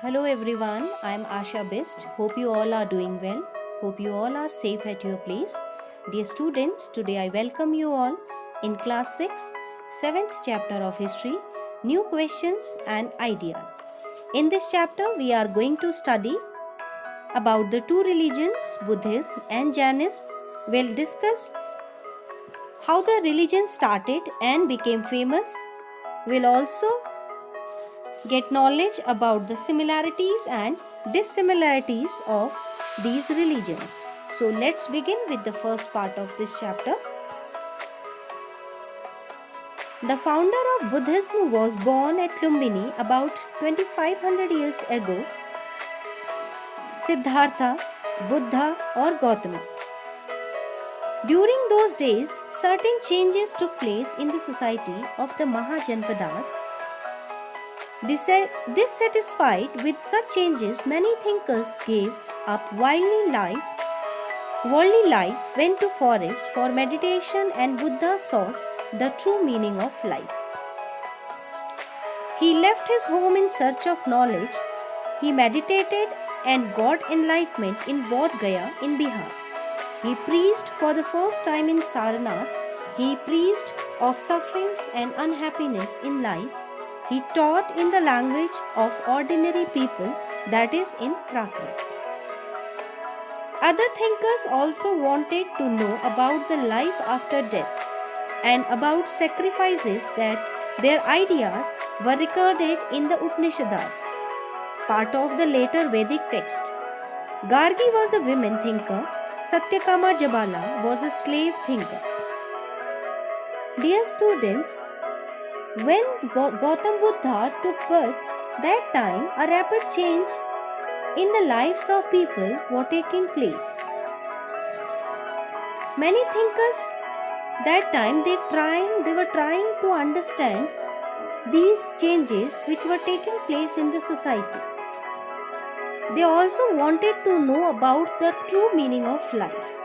Hello everyone, I am Asha Best. Hope you all are doing well. Hope you all are safe at your place. Dear students, today I welcome you all in class 6, 7th chapter of history, new questions and ideas. In this chapter, we are going to study about the two religions, Buddhism and Jainism. We'll discuss how the religion started and became famous. We'll also get knowledge about the similarities and dissimilarities of these religions. So let's begin with the first part of this chapter. The founder of Buddhism was born at Lumbini about 2500 years ago, Siddhartha, Buddha or Gautama. During those days, certain changes took place in the society of the Mahajanpadas. Dissatisfied with such changes, many thinkers gave up worldly life, went to forest for meditation, and Buddha sought the true meaning of life. He left his home in search of knowledge. He meditated and got enlightenment in Bodh Gaya in Bihar. He preached for the first time in Sarnath. He preached of sufferings and unhappiness in life. He taught in the language of ordinary people, that is in Prakrit. Other thinkers also wanted to know about the life after death and about sacrifices, that their ideas were recorded in the Upanishads, part of the later Vedic text. Gargi was a women thinker. Satyakama Jabala was a slave thinker. Dear students, when Gautam Buddha took birth, that time a rapid change in the lives of people were taking place. Many thinkers that time they were trying to understand these changes which were taking place in the society. They also wanted to know about the true meaning of life.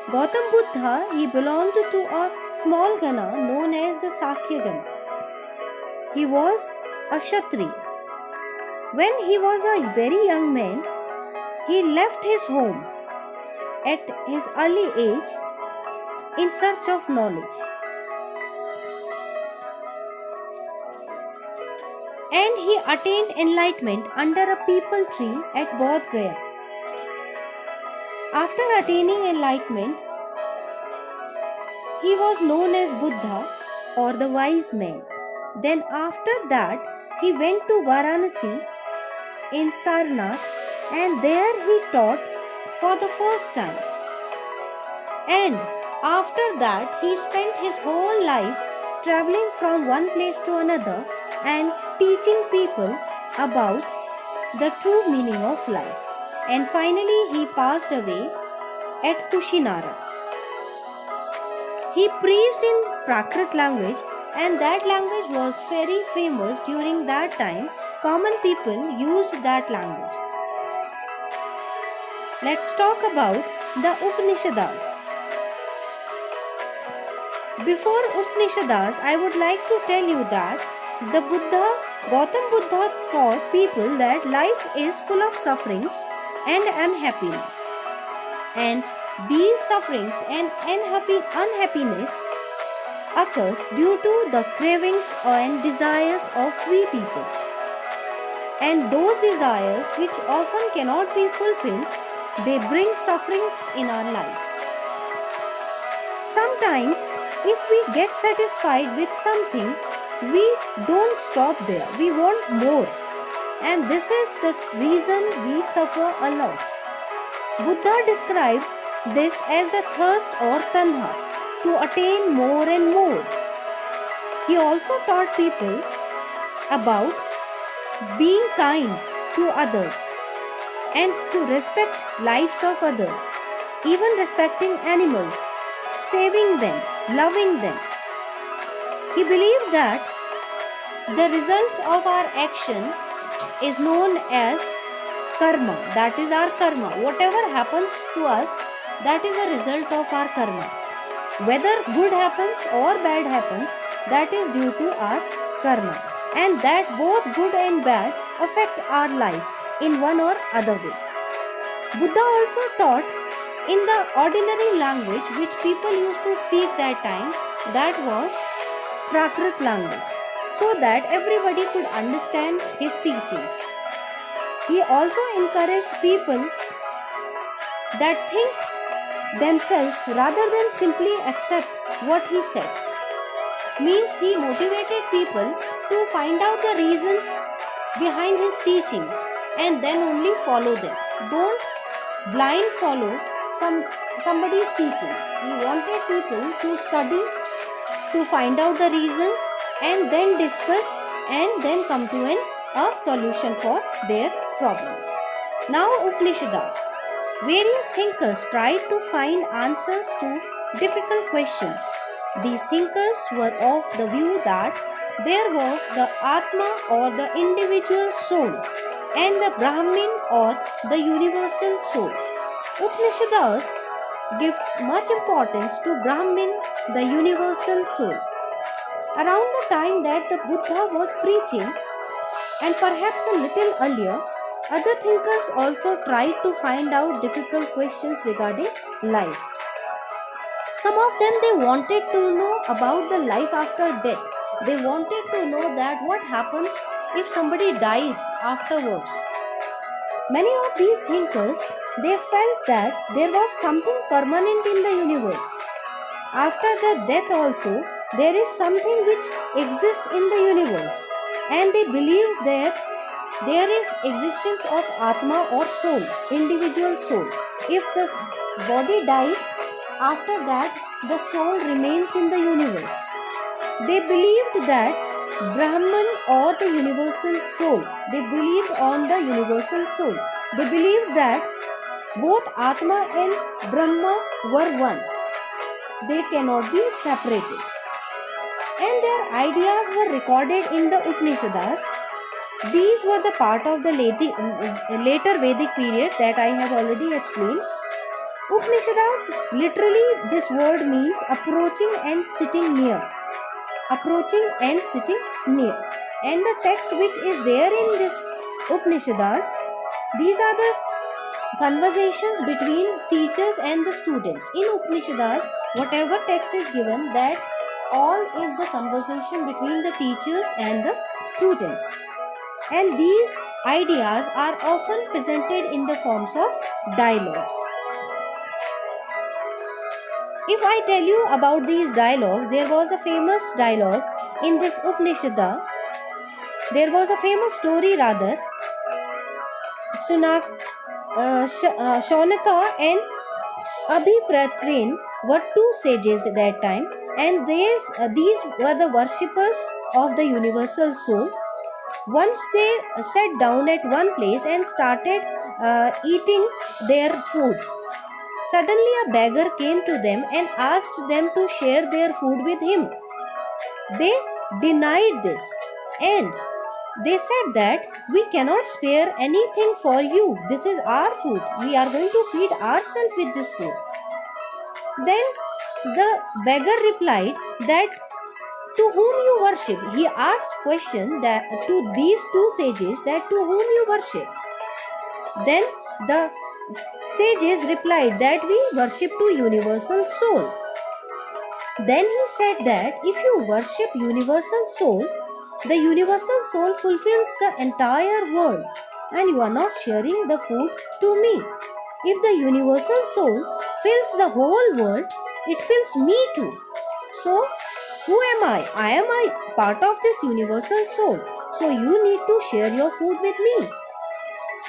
Gautam Buddha, he belonged to a small Gana known as the Sakya Gana. He was a Kshatriya. When he was a very young man, he left his home at his early age in search of knowledge. And he attained enlightenment under a peepal tree at Bodh Gaya. After attaining enlightenment, he was known as Buddha or the wise man. Then after that, he went to Varanasi in Sarnath, and there he taught for the first time. And after that, he spent his whole life traveling from one place to another and teaching people about the true meaning of life. And finally, he passed away at Kushinara. He preached in Prakrit language, and that language was very famous during that time. Common people used that language. Let's talk about the Upanishads. Before Upanishads, I would like to tell you that Gautam Buddha taught people that life is full of sufferings and unhappiness. And these sufferings and unhappiness occurs due to the cravings and desires of we people. And those desires which often cannot be fulfilled, they bring sufferings in our lives. Sometimes, if we get satisfied with something, we don't stop there. We want more. And this is the reason we suffer a lot. Buddha described this as the thirst or tanha, to attain more and more. He also taught people about being kind to others and to respect lives of others, even respecting animals, saving them, loving them. He believed that the results of our action is known as karma. That is our karma. Whatever happens to us, that is a result of our karma. Whether good happens or bad happens, that is due to our karma. and that both good and bad affect our life in one or other way. Buddha also taught in the ordinary language which people used to speak that time, that was Prakrit language, so that everybody could understand his teachings. He also encouraged people that think themselves rather than simply accept what he said. Means he motivated people to find out the reasons behind his teachings and then only follow them. Don't blind follow somebody's teachings. He wanted people to study, to find out the reasons and then discuss and then come to a solution for their problems. Now Upanishads. Various thinkers tried to find answers to difficult questions. These thinkers were of the view that there was the Atma or the individual soul and the Brahmin or the universal soul. Upanishads gives much importance to Brahmin, the universal soul. Around the time that the Buddha was preaching, and perhaps a little earlier, other thinkers also tried to find out difficult questions regarding life. Some of them, they wanted to know about the life after death. They wanted to know that what happens if somebody dies afterwards. Many of these thinkers, they felt that there was something permanent in the universe. After the death also, there is something which exists in the universe, and they believed that there is existence of Atma or soul, individual soul. If the body dies, after that the soul remains in the universe. They believed that Brahman or the universal soul, they believed on the universal soul. They believed that both Atma and Brahma were one. They cannot be separated. And their ideas were recorded in the Upanishads. These were the part of the later Vedic period that I have already explained. Upanishads, literally this word means approaching and sitting near. Approaching and sitting near. And the text which is there in this Upanishads, these are the conversations between teachers and the students. In Upanishads, whatever text is given, that all is the conversation between the teachers and the students. And these ideas are often presented in the forms of dialogues. If I tell you about these dialogues, there was a famous dialogue in this Upanishad. There was a famous story rather. Shaunaka and Abhipratrin were two sages at that time, and these were the worshippers of the universal soul. Once they sat down at one place and started eating their food. Suddenly a beggar came to them and asked them to share their food with him. They denied this, and they said that we cannot spare anything for you. This is our food. We are going to feed ourselves with this food. Then the beggar replied that to whom you worship. He asked question that to these two sages that to whom you worship. Then the sages replied that we worship to universal soul. Then he said that if you worship universal soul, the universal soul fulfills the entire world and you are not sharing the food to me. If the universal soul fills the whole world, it fills me too. So, who am I? I am a part of this universal soul. So, you need to share your food with me.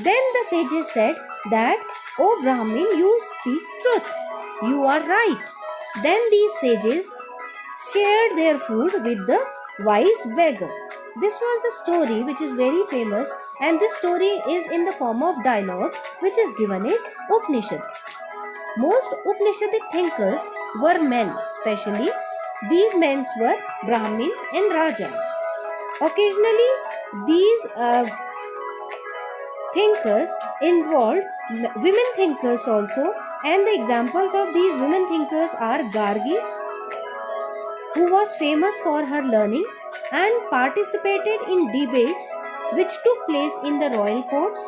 Then the sages said that, O Brahmin, you speak truth. You are right. Then these sages shared their food with the wise beggar. This was the story which is very famous, and this story is in the form of dialogue which is given in Upanishad. Most Upanishadic thinkers were men, especially these men were Brahmins and Rajas. Occasionally, these thinkers involved women thinkers also, and the examples of these women thinkers are Gargi, who was famous for her learning, and participated in debates which took place in the royal courts.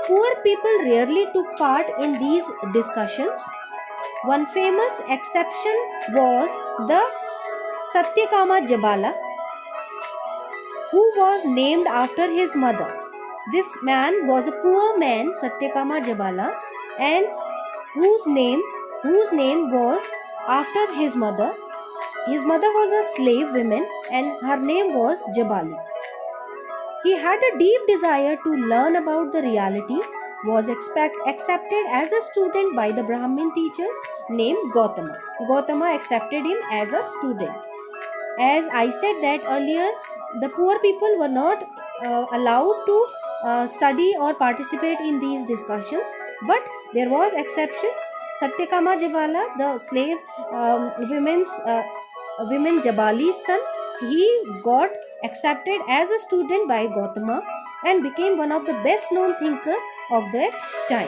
Poor people rarely took part in these discussions. One famous exception was the Satyakama Jabala, who was named after his mother. This man was a poor man, Satyakama Jabala, and whose name was after his mother. His mother was a slave woman and her name was Jabali. He had a deep desire to learn about the reality, was accepted as a student by the Brahmin teachers named Gautama. Gautama accepted him as a student. As I said that earlier, the poor people were not allowed to study or participate in these discussions, but there was exceptions. Satyakama Jabala, the slave women Jabali's son, he got accepted as a student by Gautama and became one of the best known thinkers of that time.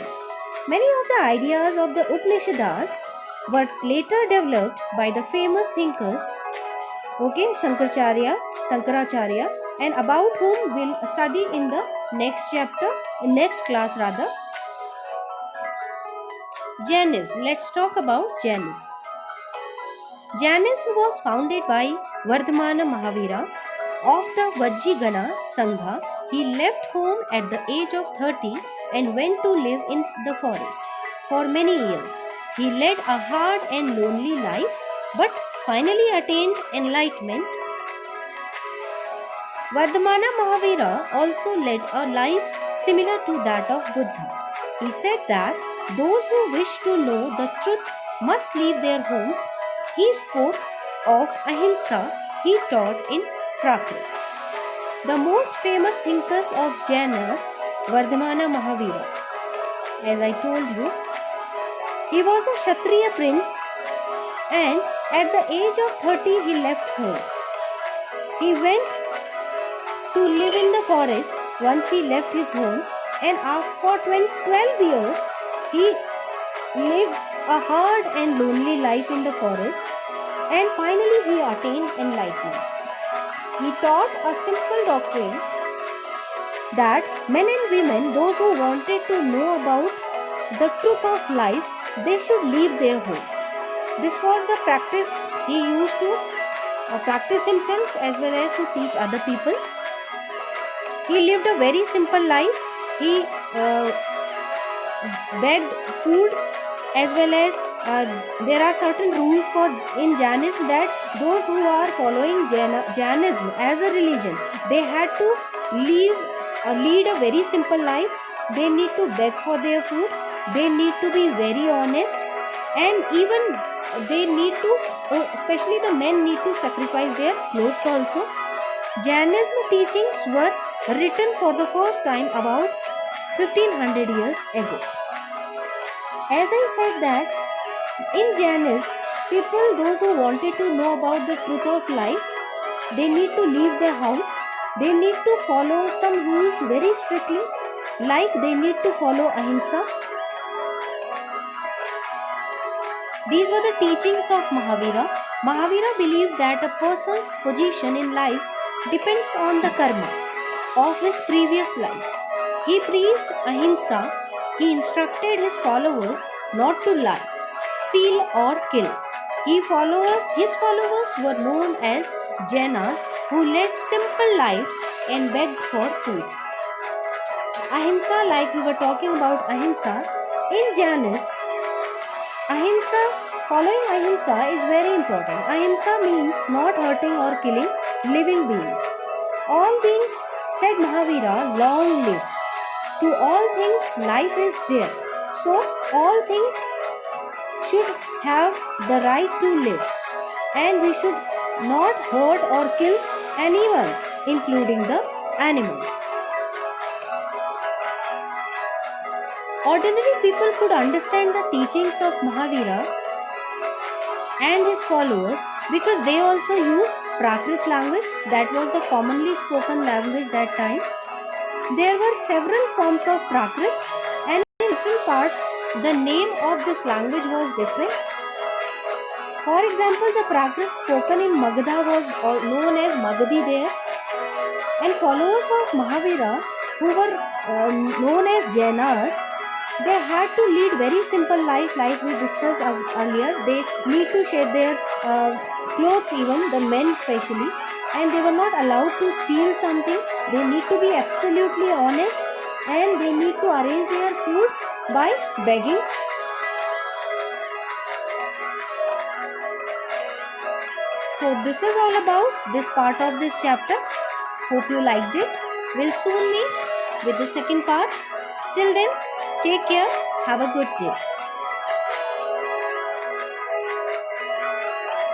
Many of the ideas of the Upanishads were later developed by the famous thinkers, Shankaracharya, and about whom we'll study in the next class rather. Jainism. Let's talk about Jainism. Jainism was founded by Vardhamana Mahavira of the Vajjigana Sangha. He left home at the age of 30 and went to live in the forest. For many years, he led a hard and lonely life, but finally attained enlightenment. Vardhamana Mahavira also led a life similar to that of Buddha. He said that those who wish to know the truth must leave their homes. He spoke of ahimsa he taught in Prakrit. The most famous thinkers of Jainas, Vardhamana Mahavira. As I told you, he was a Kshatriya prince and at the age of 30 he left home. He went to live in the forest once he left his home, and for 12 years he lived a hard and lonely life in the forest, and finally he attained enlightenment. He taught a simple doctrine that men and women, those who wanted to know about the truth of life, they should leave their home. This was the practice he used to practice himself as well as to teach other people. He lived a very simple life. He begged food, as well as there are certain rules in Jainism that those who are following Jainism as a religion, they had to lead a very simple life. They need to beg for their food. They need to be very honest, and even they need to, especially the men, need to sacrifice their clothes also. Jainism teachings were written for the first time about 1500 years ago. As I said that in Jainism, people, those who wanted to know about the truth of life, they need to leave their house. They need to follow some rules very strictly, like they need to follow ahimsa. These were the teachings of Mahavira. Mahavira believed that a person's position in life depends on the karma of his previous life. He preached ahimsa. He instructed his followers not to lie, steal or kill. His followers were known as Jainas, who led simple lives and begged for food. Ahimsa, like we were talking about ahimsa, in Jainism, following ahimsa is very important. Ahimsa means not hurting or killing living beings. All beings, said Mahavira, long live. To all things life is dear. So all things should have the right to live. And we should not hurt or kill anyone, including the animals. Ordinary people could understand the teachings of Mahavira and his followers because they also used Prakrit language, that was the commonly spoken language that time. There were several forms of Prakrit, and in different parts the name of this language was different. For example, the practice spoken in Magadha was known as Magadi there, and followers of Mahavira, who were known as Jainas, they had to lead very simple life, like we discussed earlier. They need to shed their clothes, even the men especially, and they were not allowed to steal something. They need to be absolutely honest, and they need to arrange their food by begging. So this is all about this part of this chapter. Hope you liked it. We'll soon meet with the second part. Till then, take care. Have a good day.